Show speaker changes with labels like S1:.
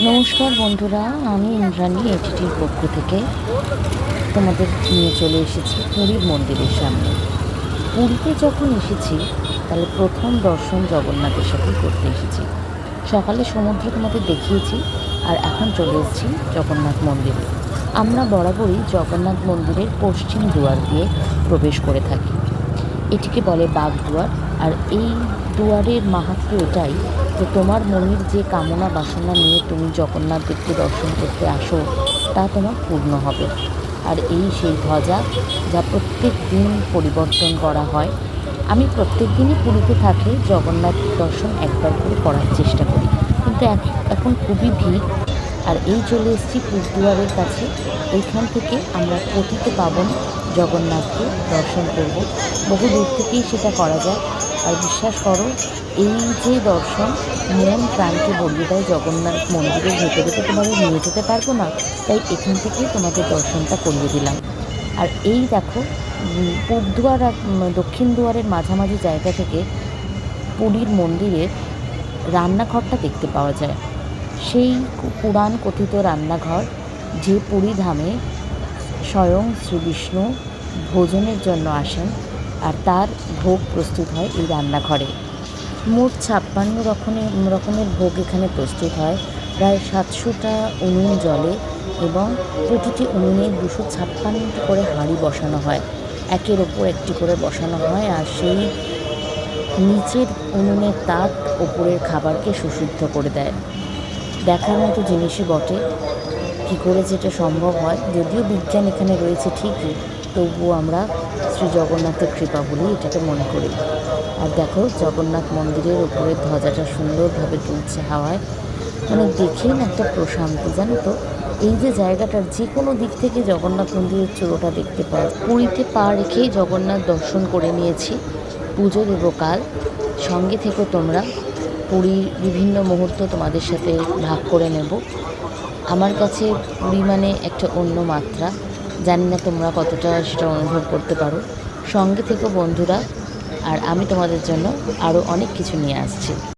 S1: নমস্কার বন্ধুরা, আমি ইন্দ্রাণী এটিটির পক্ষ থেকে তোমাদের নিয়ে চলে এসেছি পুরীর মন্দিরের সামনে। পুরীতে যখন এসেছি তাহলে প্রথম দর্শন জগন্নাথের সাথে করতে এসেছি। সকালে সমুদ্র তোমাদের দেখিয়েছি, আর এখন চলে এসেছি জগন্নাথ মন্দিরে। আমরা বরাবরই জগন্নাথ মন্দিরের পশ্চিম দুয়ার দিয়ে প্রবেশ করে থাকি। এটিকে বলে বাঘ দুয়ার। আর এই দুয়ারের মাহাত্ম্য এটাই যে তোমার মনের যে কামনা বাসনা নিয়ে তুমি জগন্নাথ দেবকে দর্শন করতে আসো তা তোমার পূর্ণ হবে। আর এই সেই ধ্বজা, যা প্রত্যেক দিন পরিবর্তন করা হয়। আমি প্রত্যেক দিনই পুরীতে থাকলে জগন্নাথ দর্শন একবার করে করার চেষ্টা করি, কিন্তু এখন খুবই ভিড়। আর এই চলে এসেছি পুরদুয়ারের কাছে। এইখান থেকে আমরা পতিত পাবন জগন্নাথকে দর্শন করব। বহু দূর থেকেই সেটা করা যায়। আর বিশ্বাস করো, এই যে দর্শন মন প্রাণকে ভরিয়ে দেয়। জগন্নাথ মন্দিরের ভেতরে তো তোমাদের নিয়ে যেতে পারবো না, তাই এখান থেকেই তোমাদের দর্শনটা করিয়ে দিলাম। আর এই দেখো, পূর্ব দুয়ার আর দক্ষিণ দুয়ারের মাঝামাঝি জায়গা থেকে পুরীর মন্দিরের রান্নাঘরটা দেখতে পাওয়া যায়। সেই পুরাণ কথিত রান্নাঘর, যে পুরী ধামে স্বয়ং শ্রী বিষ্ণু ভোজনের জন্য আসেন, আর তার ভোগ প্রস্তুত হয় এই রান্নাঘরে। মোট 56 রকমের ভোগ এখানে প্রস্তুত হয়। প্রায় 700টা উনুন জ্বলে এবং প্রতিটি উনুনে 256টি করে হাঁড়ি বসানো হয়। একের ওপর একটি করে বসানো হয়, আর সেই নিচের উনুনের তাপ ওপরের খাবারকে সুসিদ্ধ করে দেয়। দেখার মতো জিনিসই বটে, কী করে যেটা সম্ভব হয়। যদিও বিজ্ঞান এখানে রয়েছে ঠিকই, তবুও আমরা শ্রী জগন্নাথের কৃপা বলেই এটাকে মনে করি। আর দেখো, জগন্নাথ মন্দিরের উপরের ধ্বজাটা সুন্দরভাবে দুলছে হাওয়ায়। মানে দেখেই না একটা প্রশান্তি, জানো তো। এই যে জায়গাটার যে কোনো দিক থেকে জগন্নাথ মন্দিরের চূড়োটা দেখতে পাওয়া। পুরীতে পা রেখেই জগন্নাথ দর্শন করে নিয়েছি। পুজো দেবো কাল। সঙ্গে থেকো তোমরা, পুরীর বিভিন্ন মুহূর্ত তোমাদের সাথে ভাগ করে নেব। আমার কাছে পুরী মানে একটা অন্য মাত্রা। জানি না তোমরা কতটা সেটা অনুভব করতে পারো। সঙ্গে থেকো বন্ধুরা, আর আমি তোমাদের জন্য আরও অনেক কিছু নিয়ে আসছি।